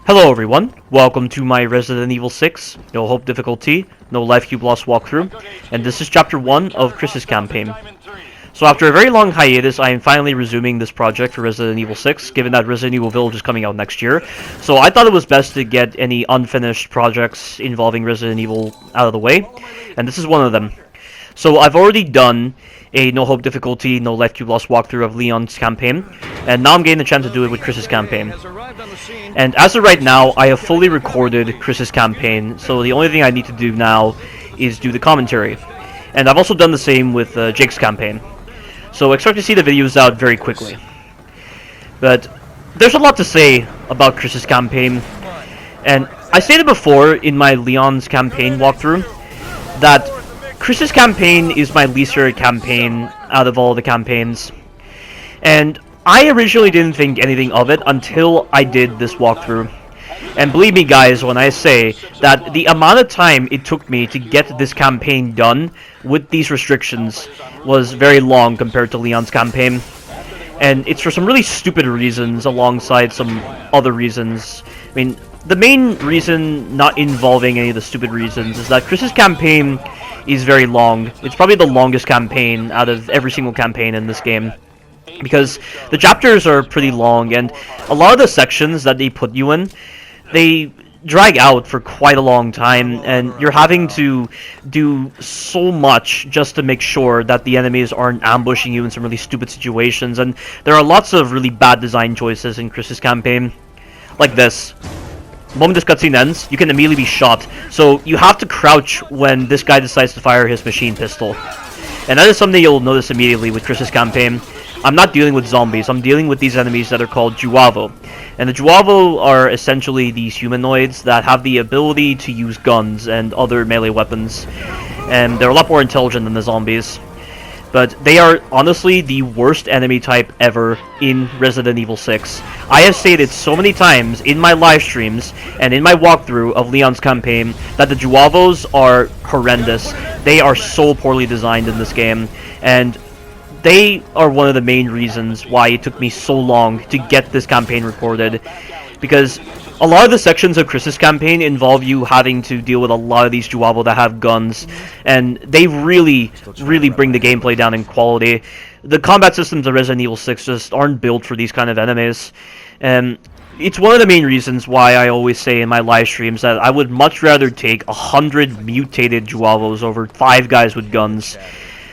Hello everyone, welcome to my Resident Evil 6, no hope difficulty, no life cube loss walkthrough, and this is chapter 1 of Chris's campaign. So after a very long hiatus, I am finally resuming this project for Resident Evil 6, given that Resident Evil Village is coming out next year. So I thought it was best to get any unfinished projects involving Resident Evil out of the way, and this is one of them. So I've already done a no hope difficulty, no life cube loss walkthrough of Leon's campaign, and now I'm getting the chance to do it with Chris's campaign. And as of right now, I have fully recorded Chris's campaign, so the only thing I need to do now is do the commentary. And I've also done the same with Jake's campaign. So expect to see the videos out very quickly. But there's a lot to say about Chris's campaign, and I stated before in my Leon's campaign walkthrough that Chris's campaign is my least favorite campaign out of all the campaigns. And I originally didn't think anything of it until I did this walkthrough. And believe me guys when I say that the amount of time it took me to get this campaign done with these restrictions was very long compared to Leon's campaign. And it's for some really stupid reasons alongside some other reasons. I mean, the main reason not involving any of the stupid reasons is that Chris's campaign is very long. It's probably the longest campaign out of every single campaign in this game, because the chapters are pretty long, and a lot of the sections that they put you in, they drag out for quite a long time, and you're having to do so much just to make sure that the enemies aren't ambushing you in some really stupid situations. And there are lots of really bad design choices in Chris's campaign, like this. The moment this cutscene ends, you can immediately be shot, so you have to crouch when this guy decides to fire his machine pistol. And that is something you'll notice immediately with Chris's campaign. I'm not dealing with zombies, I'm dealing with these enemies that are called Juavo. And the Juavo are essentially these humanoids that have the ability to use guns and other melee weapons. And they're a lot more intelligent than the zombies. But they are honestly the worst enemy type ever in Resident Evil 6. I have stated so many times in my live streams and in my walkthrough of Leon's campaign that the Juavos are horrendous. They are so poorly designed in this game, and they are one of the main reasons why it took me so long to get this campaign recorded, because a lot of the sections of Chris's campaign involve you having to deal with a lot of these Juavo that have guns, and they really bring the gameplay down in quality. The combat systems of Resident Evil 6 just aren't built for these kind of enemies, and it's one of the main reasons why I always say in my live streams that I would much rather take 100 mutated Juavos over 5 guys with guns.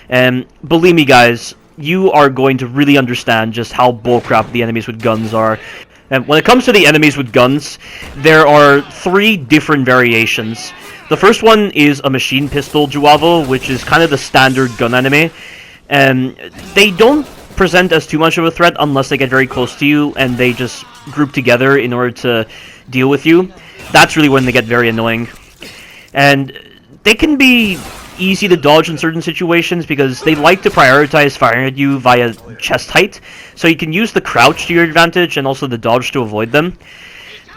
And believe me guys, you are going to really understand just how bullcrap the enemies with guns are. And when it comes to the enemies with guns, there are 3 different variations. The first one is a machine pistol Juavo, which is kind of the standard gun enemy. And they don't present as too much of a threat unless they get very close to you and they just group together in order to deal with you. That's really when they get very annoying. And they can be easy to dodge in certain situations because they like to prioritize firing at you via chest height, so you can use the crouch to your advantage and also the dodge to avoid them.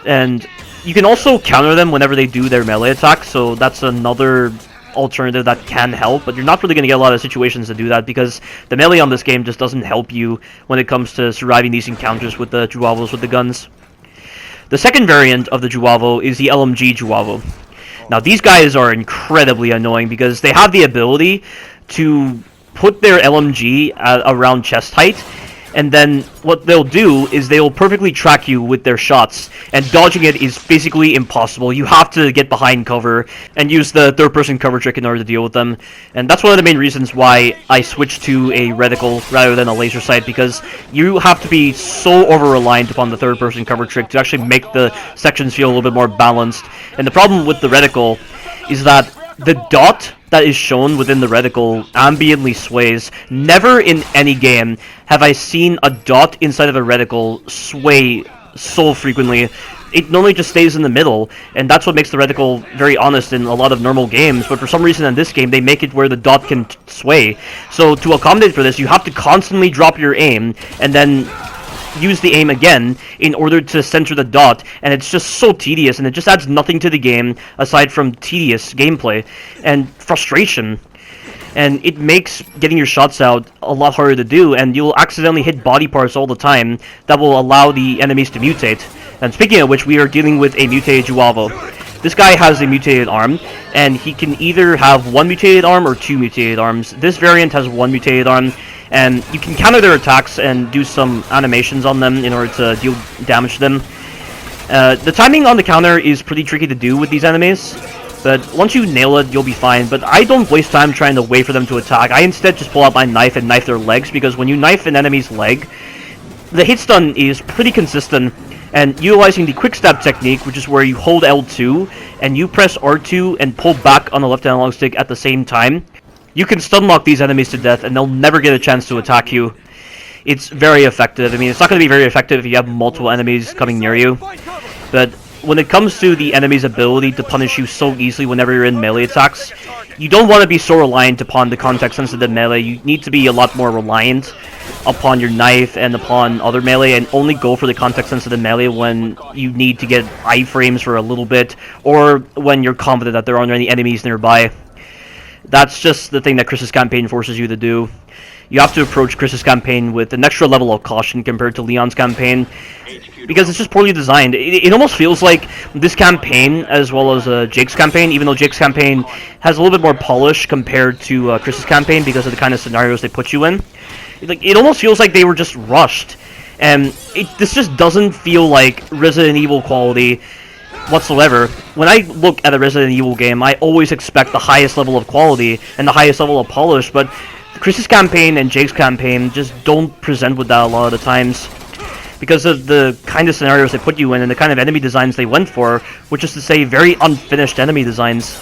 And you can also counter them whenever they do their melee attack, so that's another alternative that can help, but you're not really going to get a lot of situations to do that because the melee on this game just doesn't help you when it comes to surviving these encounters with the Juavos with the guns. The second variant of the Juavo is the LMG Juavo. Now, these guys are incredibly annoying because they have the ability to put their LMG around chest height, and then what they'll do is they'll perfectly track you with their shots, and dodging it is basically impossible. You have to get behind cover and use the third-person cover trick in order to deal with them. And that's one of the main reasons why I switched to a reticle rather than a laser sight, because you have to be so over-reliant upon the third-person cover trick to actually make the sections feel a little bit more balanced. And the problem with the reticle is that the dot that is shown within the reticle ambiently sways. Never in any game have I seen a dot inside of a reticle sway so frequently. It normally just stays in the middle, and that's what makes the reticle very honest in a lot of normal games, but for some reason in this game they make it where the dot can sway. So to accommodate for this, you have to constantly drop your aim and then use the aim again in order to center the dot, and it's just so tedious, and it just adds nothing to the game aside from tedious gameplay and frustration. And it makes getting your shots out a lot harder to do, and you'll accidentally hit body parts all the time that will allow the enemies to mutate. And speaking of which, we are dealing with a mutated Juavo. This guy has a mutated arm, and he can either have one mutated arm or two mutated arms. This variant has one mutated arm, and you can counter their attacks and do some animations on them in order to deal damage to them. The timing on the counter is pretty tricky to do with these enemies, but once you nail it, you'll be fine. But I don't waste time trying to wait for them to attack. I instead just pull out my knife and knife their legs, because when you knife an enemy's leg, the hit stun is pretty consistent, and utilizing the quick stab technique, which is where you hold L2 and you press R2 and pull back on the left analog stick at the same time, you can stun lock these enemies to death and they'll never get a chance to attack you. It's very effective. I mean, it's not going to be very effective if you have multiple enemies coming near you, but when it comes to the enemy's ability to punish you so easily whenever you're in melee attacks, you don't want to be so reliant upon the context-sensitive melee. You need to be a lot more reliant upon your knife and upon other melee, and only go for the context-sensitive melee when you need to get iframes for a little bit, or when you're confident that there aren't any enemies nearby. That's just the thing that Chris's campaign forces you to do. You have to approach Chris's campaign with an extra level of caution compared to Leon's campaign, because it's just poorly designed. It almost feels like this campaign, as well as Jake's campaign, even though Jake's campaign has a little bit more polish compared to Chris's campaign because of the kind of scenarios they put you in. It almost feels like they were just rushed, and this just doesn't feel like Resident Evil quality whatsoever. When I look at a Resident Evil game, I always expect the highest level of quality and the highest level of polish, but Chris's campaign and Jake's campaign just don't present with that a lot of the times, because of the kind of scenarios they put you in and the kind of enemy designs they went for, which is to say very unfinished enemy designs.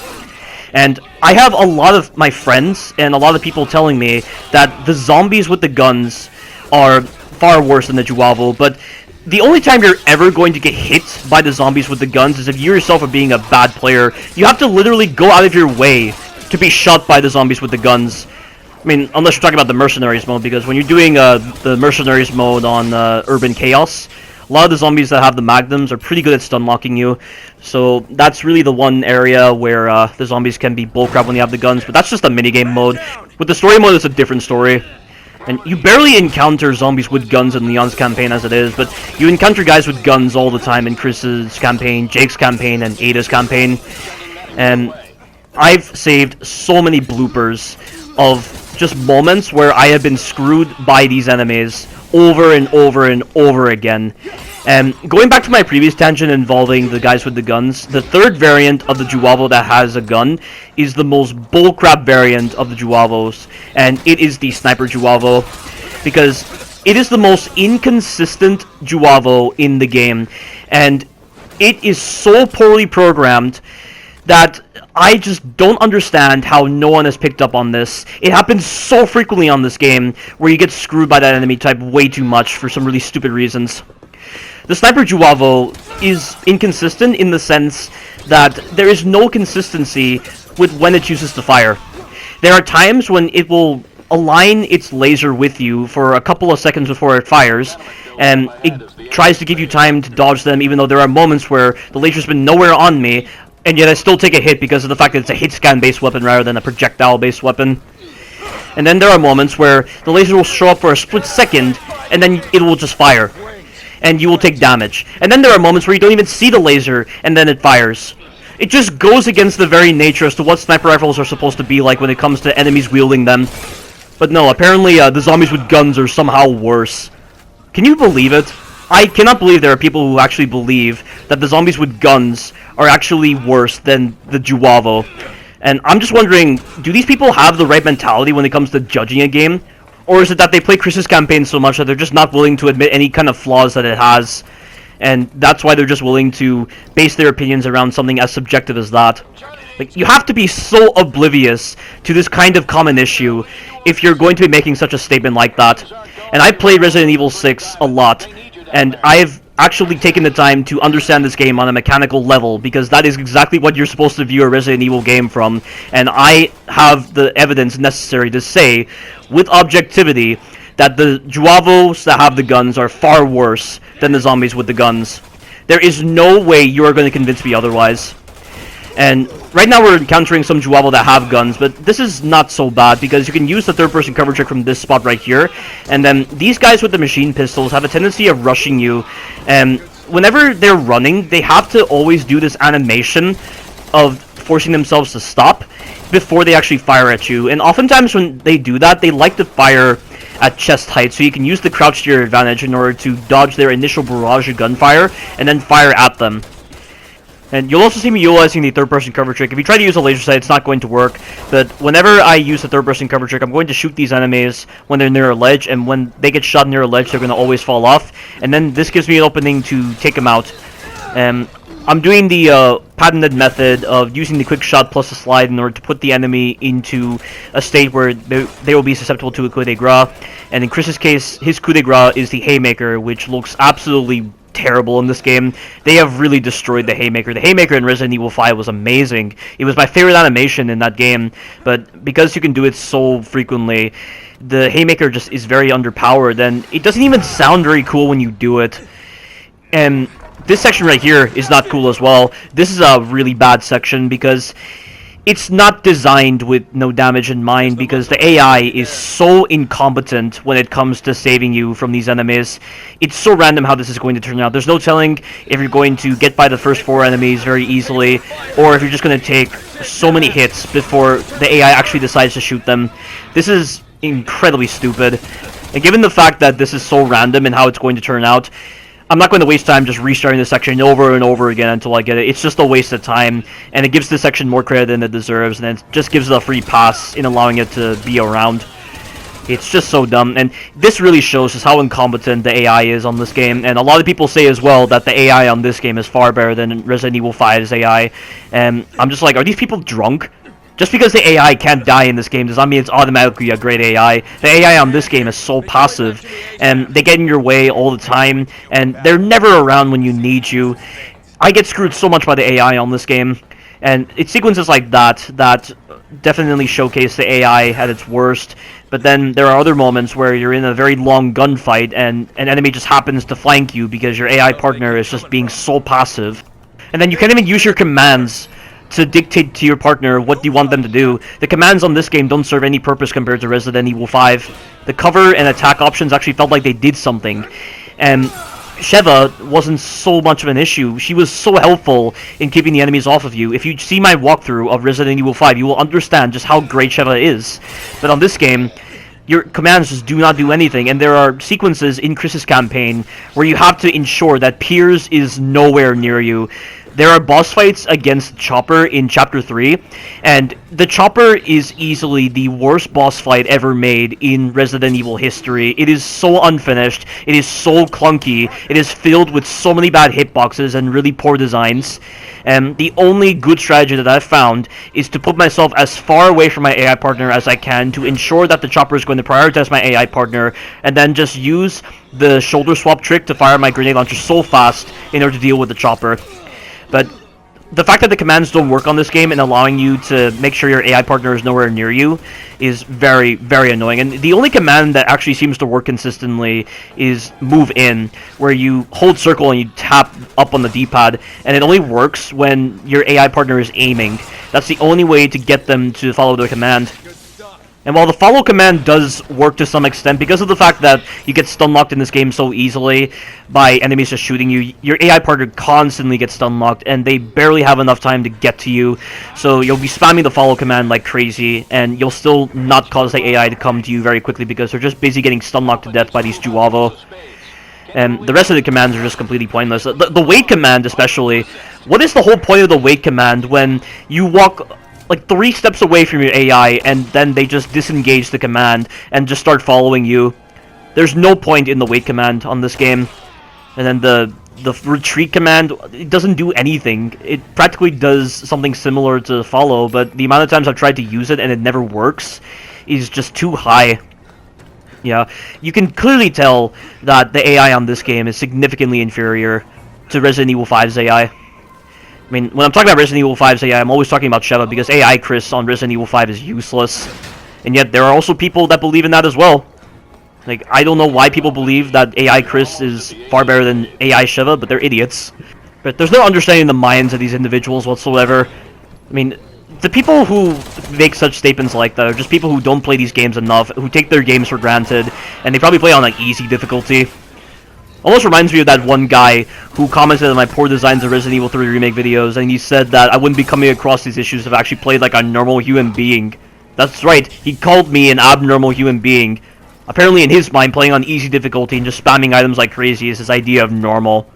And I have a lot of my friends and a lot of people telling me that the zombies with the guns are far worse than the Juavo, but the only time you're ever going to get hit by the zombies with the guns is if you yourself are being a bad player. You have to literally go out of your way to be shot by the zombies with the guns. I mean, unless you're talking about the Mercenaries mode, because when you're doing the Mercenaries mode on Urban Chaos, a lot of the zombies that have the magnums are pretty good at stun locking you. So that's really the one area where the zombies can be bullcrap when you have the guns, but that's just a minigame mode. With the story mode, it's a different story. And you barely encounter zombies with guns in Leon's campaign as it is, but you encounter guys with guns all the time in Chris's campaign, Jake's campaign, and Ada's campaign. And I've saved so many bloopers of just moments where I have been screwed by these enemies over and over and over again. And going back to my previous tangent involving the guys with the guns, the third variant of the Juavo that has a gun is the most bullcrap variant of the Juavos, and it is the Sniper Juavo, because it is the most inconsistent Juavo in the game, and it is so poorly programmed that I just don't understand how no one has picked up on this. It happens so frequently on this game, where you get screwed by that enemy type way too much for some really stupid reasons. The Sniper Juavo is inconsistent in the sense that there is no consistency with when it chooses to fire. There are times when it will align its laser with you for a couple of seconds before it fires, and it tries to give you time to dodge them, even though there are moments where the laser's been nowhere on me, and yet I still take a hit because of the fact that it's a hit scan based weapon rather than a projectile based weapon. And then there are moments where the laser will show up for a split second, and then it will just fire, and you will take damage. And then there are moments where you don't even see the laser, and then it fires. It just goes against the very nature as to what sniper rifles are supposed to be like when it comes to enemies wielding them. But no, apparently the zombies with guns are somehow worse. Can you believe it? I cannot believe there are people who actually believe that the zombies with guns are actually worse than the Juavo. And I'm just wondering, do these people have the right mentality when it comes to judging a game? Or is it that they play Chris's campaign so much that they're just not willing to admit any kind of flaws that it has? And that's why they're just willing to base their opinions around something as subjective as that. Like, you have to be so oblivious to this kind of common issue if you're going to be making such a statement like that. And I played Resident Evil 6 a lot, and I've actually taken the time to understand this game on a mechanical level, because that is exactly what you're supposed to view a Resident Evil game from, and I have the evidence necessary to say, with objectivity, that the Juavos that have the guns are far worse than the zombies with the guns. There is no way you are going to convince me otherwise. And right now we're encountering some Juavo that have guns, but this is not so bad, because you can use the third-person cover trick from this spot right here, and then these guys with the machine pistols have a tendency of rushing you, and whenever they're running, they have to always do this animation of forcing themselves to stop before they actually fire at you. And oftentimes when they do that, they like to fire at chest height, so you can use the crouch to your advantage in order to dodge their initial barrage of gunfire and then fire at them. And you'll also see me utilizing the third-person cover trick. If you try to use a laser sight, it's not going to work. But whenever I use the third-person cover trick, I'm going to shoot these enemies when they're near a ledge, and when they get shot near a ledge, they're going to always fall off. And then this gives me an opening to take them out. I'm doing the patented method of using the quick shot plus a slide in order to put the enemy into a state where they will be susceptible to a coup de grace. And in Chris's case, his coup de grace is the Haymaker, which looks absolutely terrible in this game. They have really destroyed the Haymaker. The Haymaker in Resident Evil 5 was amazing. It was my favorite animation in that game, but because you can do it so frequently, the Haymaker just is very underpowered, and it doesn't even sound very cool when you do it. And this section right here is not cool as well. This is a really bad section because it's not designed with no damage in mind, because the AI is so incompetent when it comes to saving you from these enemies. It's so random how this is going to turn out. There's no telling if you're going to get by the first 4 enemies very easily, or if you're just going to take so many hits before the AI actually decides to shoot them. This is incredibly stupid. And given the fact that this is so random in how it's going to turn out, I'm not going to waste time just restarting this section over and over again until I get it. It's just a waste of time, and it gives this section more credit than it deserves, and it just gives it a free pass in allowing it to be around. It's just so dumb, and this really shows just how incompetent the AI is on this game. And a lot of people say as well that the AI on this game is far better than Resident Evil 5's AI, and I'm just like, are these people drunk? Just because the AI can't die in this game does not mean it's automatically a great AI. The AI on this game is so passive, and they get in your way all the time, and they're never around when you need you. I get screwed so much by the AI on this game, and it's sequences like that that definitely showcase the AI at its worst. But then there are other moments where you're in a very long gunfight, and an enemy just happens to flank you because your AI partner is just being so passive. And then you can't even use your commands to dictate to your partner what you want them to do. The commands on this game don't serve any purpose compared to Resident Evil 5. The cover and attack options actually felt like they did something. And Sheva wasn't so much of an issue. She was so helpful in keeping the enemies off of you. If you see my walkthrough of Resident Evil 5, you will understand just how great Sheva is. But on this game, your commands just do not do anything, and there are sequences in Chris's campaign where you have to ensure that Piers is nowhere near you. There are boss fights against Chopper in Chapter 3, and the Chopper is easily the worst boss fight ever made in Resident Evil history. It is so unfinished, it is so clunky, it is filled with so many bad hitboxes and really poor designs. And the only good strategy that I've found is to put myself as far away from my AI partner as I can to ensure that the Chopper is going to prioritize my AI partner, and then just use the shoulder swap trick to fire my grenade launcher so fast in order to deal with the Chopper. But the fact that the commands don't work on this game and allowing you to make sure your AI partner is nowhere near you is very, very annoying. And the only command that actually seems to work consistently is move in, where you hold circle and you tap up on the D-pad, and it only works when your AI partner is aiming. That's the only way to get them to follow the command. And while the follow command does work to some extent, because of the fact that you get stun locked in this game so easily by enemies just shooting you, your AI partner constantly gets stun locked, and they barely have enough time to get to you. So you'll be spamming the follow command like crazy, and you'll still not cause the AI to come to you very quickly because they're just busy getting stun locked to death by these Juavo. And the rest of the commands are just completely pointless. The wait command especially, what is the whole point of the wait command when you walk like 3 steps away from your AI and then they just disengage the command and just start following you? There's no point in the wait command on this game. And then the retreat command, it doesn't do anything. It practically does something similar to follow, but the amount of times I've tried to use it and it never works is just too high. Yeah, you can clearly tell that the AI on this game is significantly inferior to Resident Evil 5's AI. I mean, when I'm talking about Resident Evil 5's AI, I'm always talking about Sheva, because AI Chris on Resident Evil 5 is useless. And yet, there are also people that believe in that as well. Like, I don't know why people believe that AI Chris is far better than AI Sheva, but they're idiots. But there's no understanding the minds of these individuals whatsoever. I mean, the people who make such statements like that are just people who don't play these games enough, who take their games for granted, and they probably play on, like, easy difficulty. Almost reminds me of that one guy who commented on my poor designs of Resident Evil 3 Remake videos, and he said that I wouldn't be coming across these issues if I actually played like a normal human being. That's right, he called me an abnormal human being. Apparently in his mind, playing on easy difficulty and just spamming items like crazy is his idea of normal.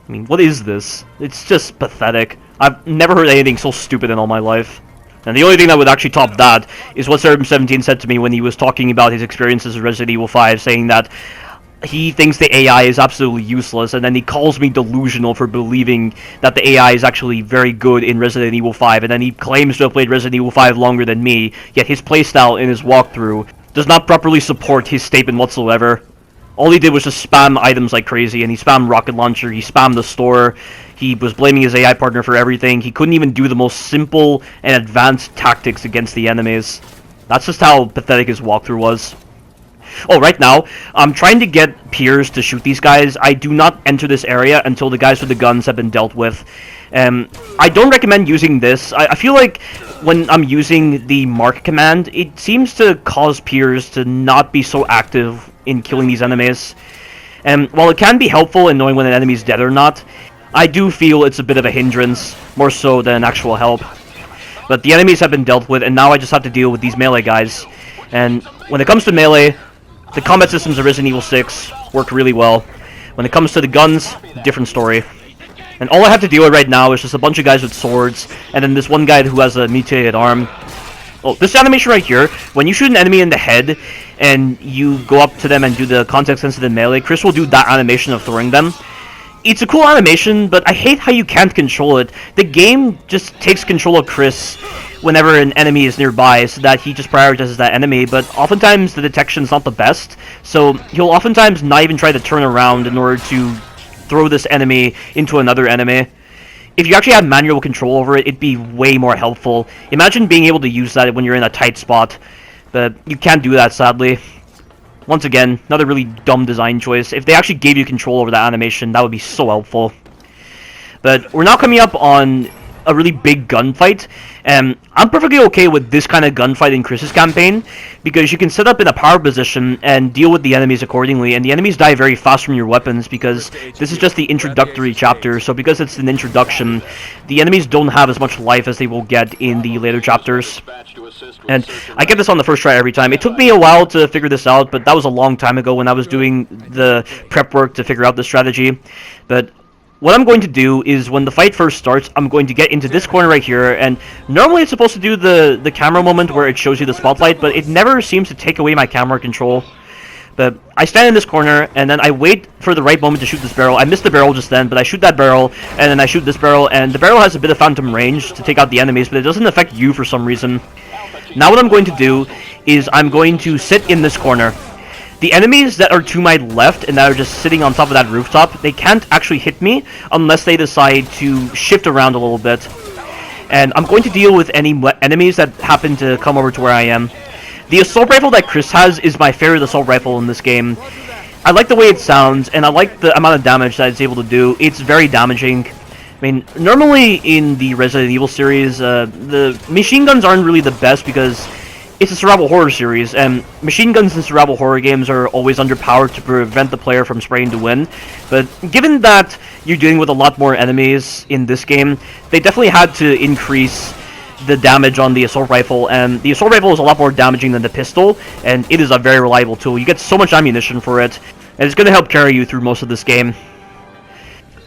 I mean, what is this? It's just pathetic. I've never heard anything so stupid in all my life. And the only thing that would actually top that is what Serum17 said to me when he was talking about his experiences with Resident Evil 5, saying that he thinks the AI is absolutely useless, and then he calls me delusional for believing that the AI is actually very good in Resident Evil 5, and then he claims to have played Resident Evil 5 longer than me, yet his playstyle in his walkthrough does not properly support his statement whatsoever. All he did was just spam items like crazy, and he spammed Rocket Launcher, he spammed the store, he was blaming his AI partner for everything, he couldn't even do the most simple and advanced tactics against the enemies. That's just how pathetic his walkthrough was. Oh, right now, I'm trying to get Piers to shoot these guys. I do not enter this area until the guys with the guns have been dealt with. I don't recommend using this. I feel like when I'm using the mark command, it seems to cause Piers to not be so active in killing these enemies. And while it can be helpful in knowing when an enemy's dead or not, I do feel it's a bit of a hindrance, more so than actual help. But the enemies have been dealt with, and now I just have to deal with these melee guys. And when it comes to melee, the combat systems of Resident Evil 6 work really well. When it comes to the guns, different story. And all I have to deal with right now is just a bunch of guys with swords, and then this one guy who has a mutated arm. Oh, this animation right here, when you shoot an enemy in the head, and you go up to them and do the context-sensitive melee, Chris will do that animation of throwing them. It's a cool animation, but I hate how you can't control it. The game just takes control of Chris whenever an enemy is nearby, so that he just prioritizes that enemy, but oftentimes the detection's not the best, so he'll oftentimes not even try to turn around in order to throw this enemy into another enemy. If you actually had manual control over it, it'd be way more helpful. Imagine being able to use that when you're in a tight spot, but you can't do that, sadly. Once again, another really dumb design choice. If they actually gave you control over that animation, that would be so helpful. But we're now coming up on a really big gunfight, and I'm perfectly okay with this kind of gunfight in Chris's campaign, because you can set up in a power position and deal with the enemies accordingly, and the enemies die very fast from your weapons, because this is just the introductory chapter, so because it's an introduction, the enemies don't have as much life as they will get in the later chapters. And I get this on the first try every time. It took me a while to figure this out, but that was a long time ago when I was doing the prep work to figure out the strategy. But what I'm going to do is, when the fight first starts, I'm going to get into this corner right here, and normally it's supposed to do the camera moment where it shows you the spotlight, but it never seems to take away my camera control. But I stand in this corner, and then I wait for the right moment to shoot this barrel. I missed the barrel just then, but I shoot that barrel, and then I shoot this barrel, and the barrel has a bit of phantom range to take out the enemies, but it doesn't affect you for some reason. Now what I'm going to do is I'm going to sit in this corner. The enemies that are to my left and that are just sitting on top of that rooftop, they can't actually hit me unless they decide to shift around a little bit. And I'm going to deal with any enemies that happen to come over to where I am. The assault rifle that Chris has is my favorite assault rifle in this game. I like the way it sounds, and I like the amount of damage that it's able to do. It's very damaging. I mean, normally in the Resident Evil series, the machine guns aren't really the best because it's a survival horror series, and machine guns in survival horror games are always underpowered to prevent the player from spraying to win. But given that you're dealing with a lot more enemies in this game, they definitely had to increase the damage on the assault rifle, and the assault rifle is a lot more damaging than the pistol, and it is a very reliable tool. You get so much ammunition for it, and it's going to help carry you through most of this game.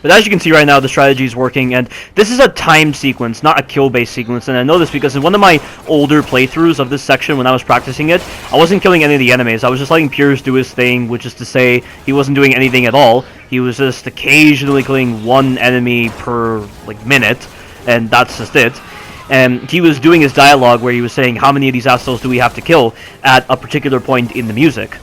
But as you can see right now, the strategy is working, and this is a time sequence, not a kill-based sequence, and I know this because in one of my older playthroughs of this section when I was practicing it, I wasn't killing any of the enemies. I was just letting Piers do his thing, which is to say he wasn't doing anything at all. He was just occasionally killing one enemy per, minute, and that's just it. And he was doing his dialogue where he was saying, how many of these assholes do we have to kill at a particular point in the music.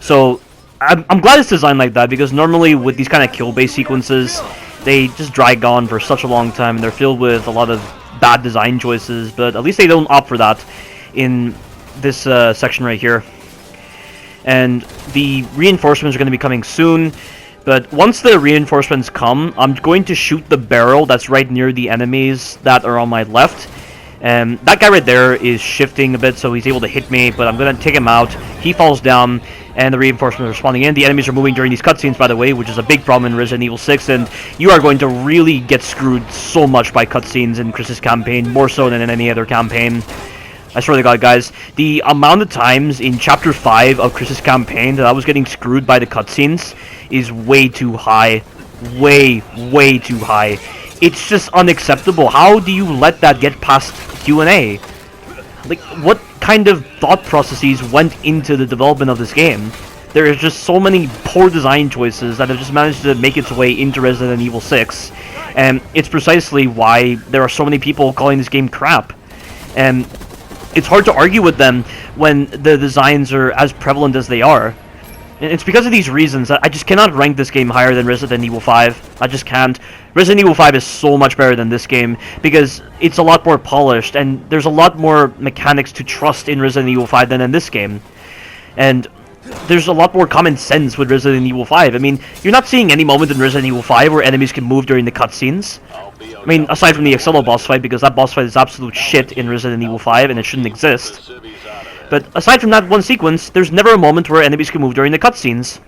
So I'm glad it's designed like that, because normally with these kind of kill-based sequences, they just drag on for such a long time, and they're filled with a lot of bad design choices, but at least they don't opt for that in this section right here. And the reinforcements are going to be coming soon, but once the reinforcements come, I'm going to shoot the barrel that's right near the enemies that are on my left, That guy right there is shifting a bit, so he's able to hit me, but I'm going to take him out. He falls down, and the reinforcements are responding in. The enemies are moving during these cutscenes, by the way, which is a big problem in Resident Evil 6, and you are going to really get screwed so much by cutscenes in Chris's campaign, more so than in any other campaign. I swear to God, guys, the amount of times in Chapter 5 of Chris's campaign that I was getting screwed by the cutscenes is way too high. Way too high. It's just unacceptable. How do you let that get past Q&A? Like, what kind of thought processes went into the development of this game? There are just so many poor design choices that have just managed to make its way into Resident Evil 6. And it's precisely why there are so many people calling this game crap. And it's hard to argue with them when the designs are as prevalent as they are. And it's because of these reasons that I just cannot rank this game higher than Resident Evil 5. I just can't. Resident Evil 5 is so much better than this game because it's a lot more polished and there's a lot more mechanics to trust in Resident Evil 5 than in this game. And there's a lot more common sense with Resident Evil 5. I mean, you're not seeing any moment in Resident Evil 5 where enemies can move during the cutscenes. I mean, aside from the Excello boss fight, because that boss fight is absolute shit in Resident Evil 5 and it shouldn't exist. But aside from that one sequence, there's never a moment where enemies can move during the cutscenes.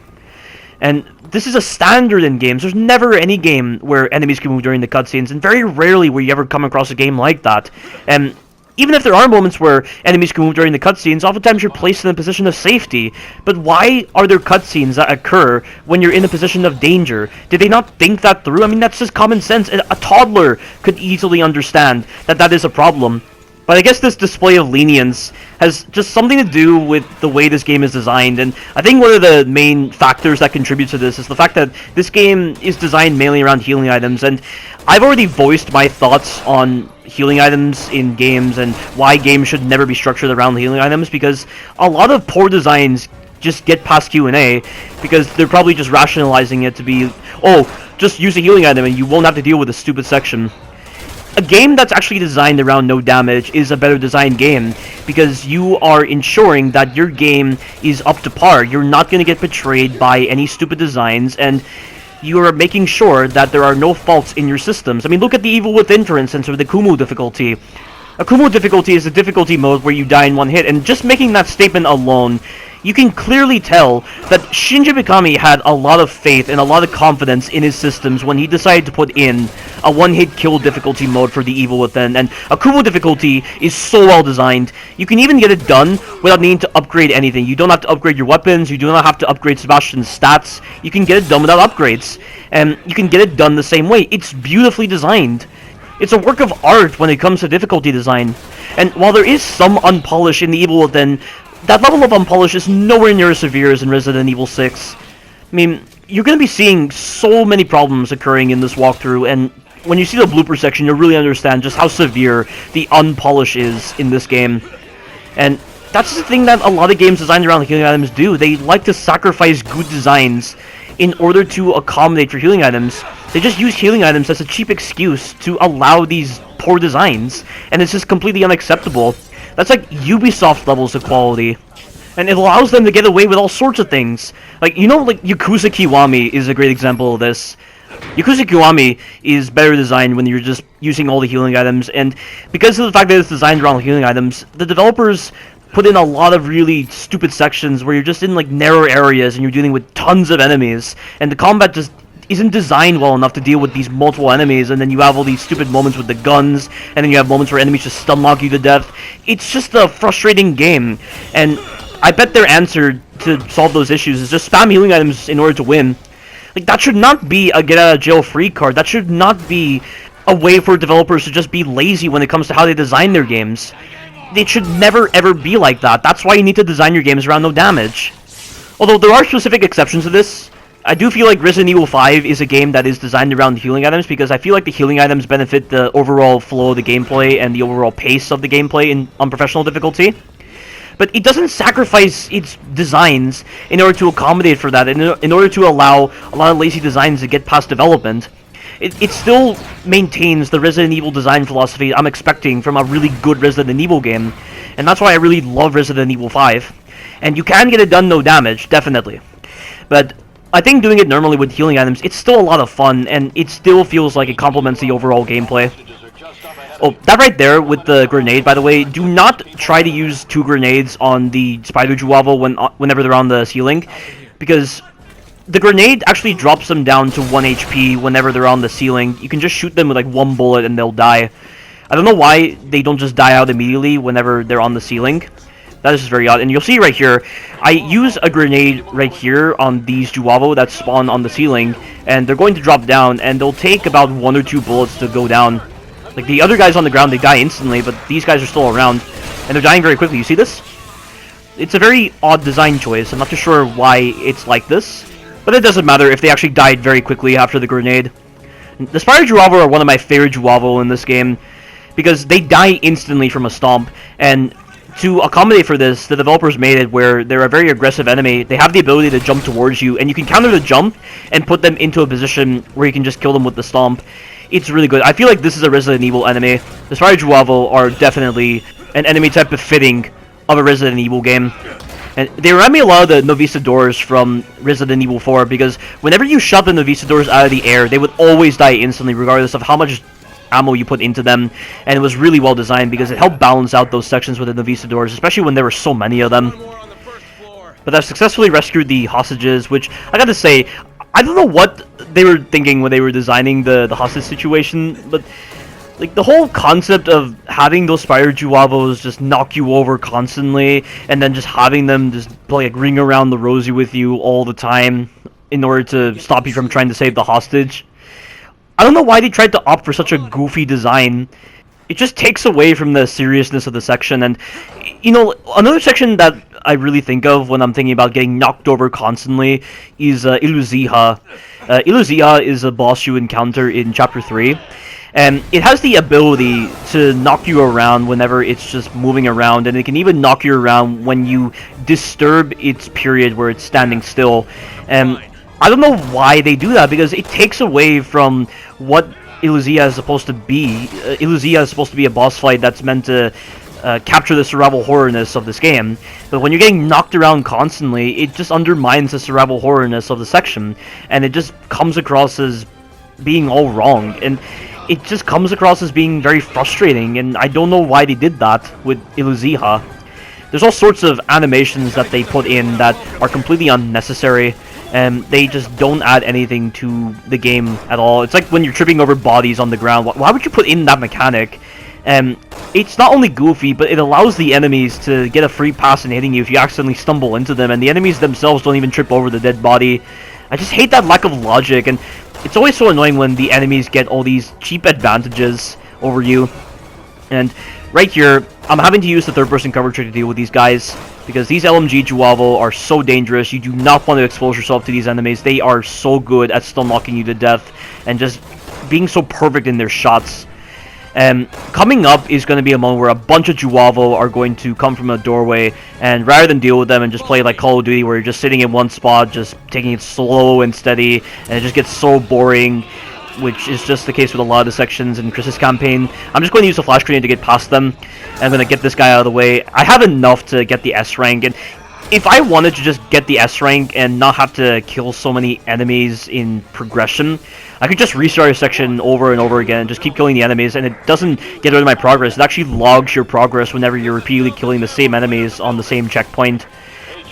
And this is a standard in games. There's never any game where enemies can move during the cutscenes, and very rarely will you ever come across a game like that. And even if there are moments where enemies can move during the cutscenes, oftentimes you're placed in a position of safety. But why are there cutscenes that occur when you're in a position of danger? Did they not think that through? I mean, that's just common sense. A toddler could easily understand that that is a problem. But I guess this display of lenience has just something to do with the way this game is designed, and I think one of the main factors that contributes to this is the fact that this game is designed mainly around healing items, and I've already voiced my thoughts on healing items in games and why games should never be structured around healing items, because a lot of poor designs just get past Q&A because they're probably just rationalizing it to be, oh, just use a healing item and you won't have to deal with a stupid section. A game that's actually designed around no damage is a better designed game because you are ensuring that your game is up to par. You're not going to get betrayed by any stupid designs, and you are making sure that there are no faults in your systems. I mean, look at the Evil Within, for instance, or the Kumu difficulty. A Kumu difficulty is a difficulty mode where you die in one hit, and just making that statement alone, you can clearly tell that Shinji Mikami had a lot of faith and a lot of confidence in his systems when he decided to put in a one-hit kill difficulty mode for the Evil Within. And a Kumu difficulty is so well designed. You can even get it done without needing to upgrade anything. You don't have to upgrade your weapons, you do not have to upgrade Sebastian's stats. You can get it done without upgrades. And you can get it done the same way. It's beautifully designed. It's a work of art when it comes to difficulty design. And while there is some unpolish in the Evil Within, that level of unpolish is nowhere near as severe as in Resident Evil 6. I mean, you're going to be seeing so many problems occurring in this walkthrough, and when you see the blooper section, you'll really understand just how severe the unpolish is in this game. And that's the thing that a lot of games designed around healing items do. They like to sacrifice good designs in order to accommodate for healing items. They just use healing items as a cheap excuse to allow these poor designs, and it's just completely unacceptable. That's like Ubisoft levels of quality. And it allows them to get away with all sorts of things. Like, you know, like Yakuza Kiwami is a great example of this. Yakuza Kiwami is better designed when you're just using all the healing items, and because of the fact that it's designed around healing items, the developers put in a lot of really stupid sections where you're just in like narrow areas and you're dealing with tons of enemies, and the combat just isn't designed well enough to deal with these multiple enemies, and then you have all these stupid moments with the guns, and then you have moments where enemies just stun lock you to death. It's just a frustrating game, and I bet their answer to solve those issues is just spam healing items in order to win. Like, that should not be a get out of jail free card. That should not be a way for developers to just be lazy when it comes to how they design their games. It should never ever be like that. That's why you need to design your games around no damage. Although there are specific exceptions to this. I do feel like Resident Evil 5 is a game that is designed around healing items because I feel like the healing items benefit the overall flow of the gameplay and the overall pace of the gameplay on professional difficulty. But it doesn't sacrifice its designs in order to accommodate for that, in order to allow a lot of lazy designs to get past development. It still maintains the Resident Evil design philosophy I'm expecting from a really good Resident Evil game, and that's why I really love Resident Evil 5. And you can get it done no damage, definitely. But I think doing it normally with healing items, it's still a lot of fun, and it still feels like it complements the overall gameplay. Oh, that right there with the grenade, by the way, do not try to use 2 grenades on the Spider Juavo whenever they're on the ceiling, because the grenade actually drops them down to 1 HP whenever they're on the ceiling. You can just shoot them with like 1 bullet and they'll die. I don't know why they don't just die out immediately whenever they're on the ceiling. That is just very odd. And you'll see right here, I use a grenade right here on these Juavo that spawn on the ceiling, and they're going to drop down, and they'll take about 1 or 2 bullets to go down. Like, the other guys on the ground, they die instantly, but these guys are still around, and they're dying very quickly. You see this? It's a very odd design choice. I'm not too sure why it's like this, but it doesn't matter if they actually died very quickly after the grenade. The Spider Juavo are one of my favorite Juavo in this game, because they die instantly from a stomp, and to accommodate for this, the developers made it where they're a very aggressive enemy. They have the ability to jump towards you, and you can counter the jump and put them into a position where you can just kill them with the stomp. It's really good. I feel like this is a Resident Evil enemy. The Spider Juavo are definitely an enemy type befitting of a Resident Evil game. And they remind me a lot of the Novistadors from Resident Evil 4, because whenever you shot the Novistadors out of the air, they would always die instantly, regardless of how much ammo you put into them, and it was really well designed because it helped balance out those sections with the Novistadors, especially when there were so many of them. But I've successfully rescued the hostages, which, I gotta say, I don't know what they were thinking when they were designing the hostage situation, but like the whole concept of having those Spider Juavos just knock you over constantly, and then just having them just like ring around the rosy with you all the time in order to stop you from trying to save the hostage. I don't know why they tried to opt for such a goofy design. It just takes away from the seriousness of the section. And, you know, another section that I really think of when I'm thinking about getting knocked over constantly is Illuziha. Illuziha is a boss you encounter in Chapter 3. And it has the ability to knock you around whenever it's just moving around. And it can even knock you around when you disturb its period where it's standing still. And I don't know why they do that, because it takes away from what Illuziha is supposed to be. Illuziha is supposed to be a boss fight that's meant to capture the survival horrorness of this game. But when you're getting knocked around constantly, it just undermines the survival horrorness of the section. And it just comes across as being all wrong. And it just comes across as being very frustrating. And I don't know why they did that with Illuziha. There's all sorts of animations that they put in that are completely unnecessary. And they just don't add anything to the game at all. It's like when you're tripping over bodies on the ground. Why would you put in that mechanic? And it's not only goofy, but it allows the enemies to get a free pass in hitting you if you accidentally stumble into them. And the enemies themselves don't even trip over the dead body. I just hate that lack of logic. And it's always so annoying when the enemies get all these cheap advantages over you. And right here, I'm having to use the third-person cover trick to deal with these guys, because these LMG Juavo are so dangerous. You do not want to expose yourself to these enemies. They are so good at stun locking you to death and just being so perfect in their shots. And coming up is going to be a moment where a bunch of Juavo are going to come from a doorway, and rather than deal with them and just play like Call of Duty where you're just sitting in one spot, just taking it slow and steady, and it just gets so boring, which is just the case with a lot of the sections in Chris's campaign. I'm just going to use the flash grenade to get past them. I'm going to get this guy out of the way. I have enough to get the S rank, and if I wanted to just get the S rank and not have to kill so many enemies in progression, I could just restart a section over and over again and just keep killing the enemies, and it doesn't get rid of my progress. It actually logs your progress whenever you're repeatedly killing the same enemies on the same checkpoint.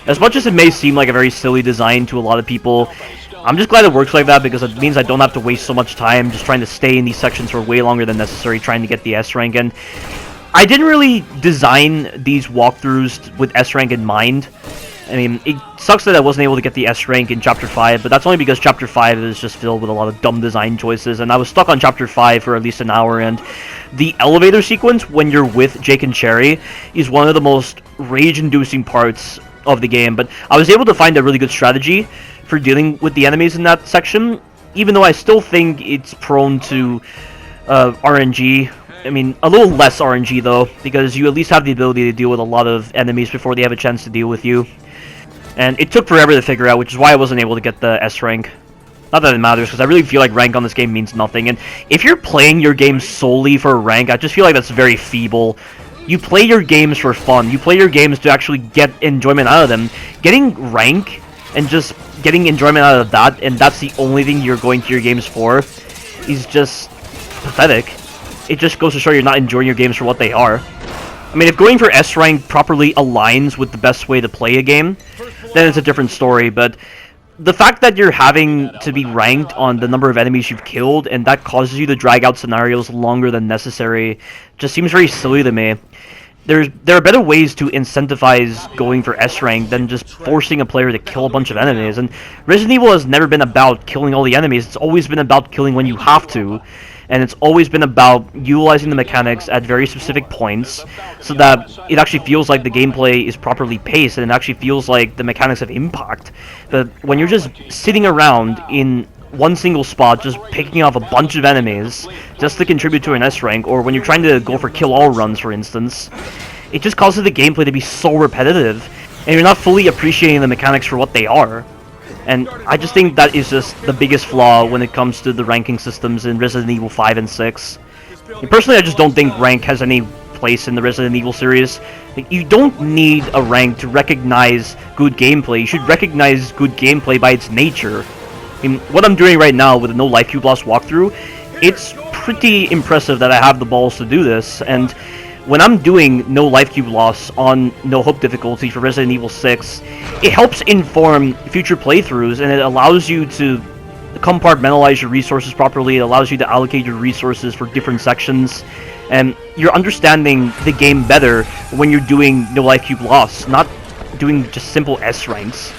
As much as it may seem like a very silly design to a lot of people, I'm just glad it works like that, because it means I don't have to waste so much time just trying to stay in these sections for way longer than necessary trying to get the S rank. And I didn't really design these walkthroughs with S rank in mind. I mean, it sucks that I wasn't able to get the S rank in Chapter 5, but that's only because Chapter 5 is just filled with a lot of dumb design choices, and I was stuck on Chapter 5 for at least an hour, and the elevator sequence when you're with Jake and Cherry is one of the most rage-inducing parts of the game, but I was able to find a really good strategy for dealing with the enemies in that section, even though I still think it's prone to RNG. I mean, a little less RNG though, because you at least have the ability to deal with a lot of enemies before they have a chance to deal with you. And it took forever to figure out, which is why I wasn't able to get the S rank. Not that it matters, because I really feel like rank on this game means nothing. And if you're playing your game solely for rank, I just feel like that's very feeble. You play your games for fun. You play your games to actually get enjoyment out of them. Getting rank and just getting enjoyment out of that, and that's the only thing you're going to your games for, is just pathetic. it just goes to show you're not enjoying your games for what they are. I mean, if going for S rank properly aligns with the best way to play a game, then it's a different story, but the fact that you're having to be ranked on the number of enemies you've killed, and that causes you to drag out scenarios longer than necessary, just seems very silly to me. There are better ways to incentivize going for S rank than just forcing a player to kill a bunch of enemies, and Resident Evil has never been about killing all the enemies, it's always been about killing when you have to, and it's always been about utilizing the mechanics at very specific points so that it actually feels like the gameplay is properly paced and it actually feels like the mechanics have impact. But when you're just sitting around in one single spot just picking off a bunch of enemies just to contribute to an S rank, or when you're trying to go for kill all runs for instance, it just causes the gameplay to be so repetitive and you're not fully appreciating the mechanics for what they are. And I just think that is just the biggest flaw when it comes to the ranking systems in Resident Evil 5 and 6. And personally, I just don't think rank has any place in the Resident Evil series. Like, you don't need a rank to recognize good gameplay. You should recognize good gameplay by its nature. I mean, what I'm doing right now with the No Life Cube Loss walkthrough, it's pretty impressive that I have the balls to do this, and when I'm doing no life cube loss on no hope difficulty for Resident Evil 6, it helps inform future playthroughs, and it allows you to compartmentalize your resources properly. It allows you to allocate your resources for different sections, and you're understanding the game better when you're doing no life cube loss, not doing just simple S ranks.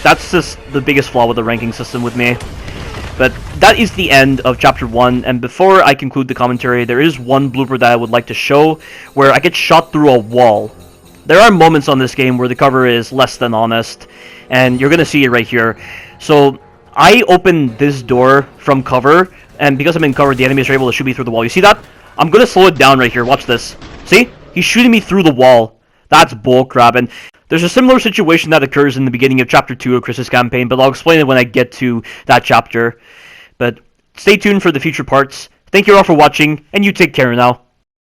That's just the biggest flaw with the ranking system with me. But that is the end of Chapter 1, and before I conclude the commentary, there is one blooper that I would like to show, where I get shot through a wall. There are moments on this game where the cover is less than honest, and you're going to see it right here. So, I opened this door from cover, and because I'm in cover, the enemies are able to shoot me through the wall. You see that? I'm going to slow it down right here. Watch this. See? He's shooting me through the wall. That's bullcrap, and there's a similar situation that occurs in the beginning of Chapter 2 of Chris's campaign, but I'll explain it when I get to that chapter. But stay tuned for the future parts. Thank you all for watching, and you take care now.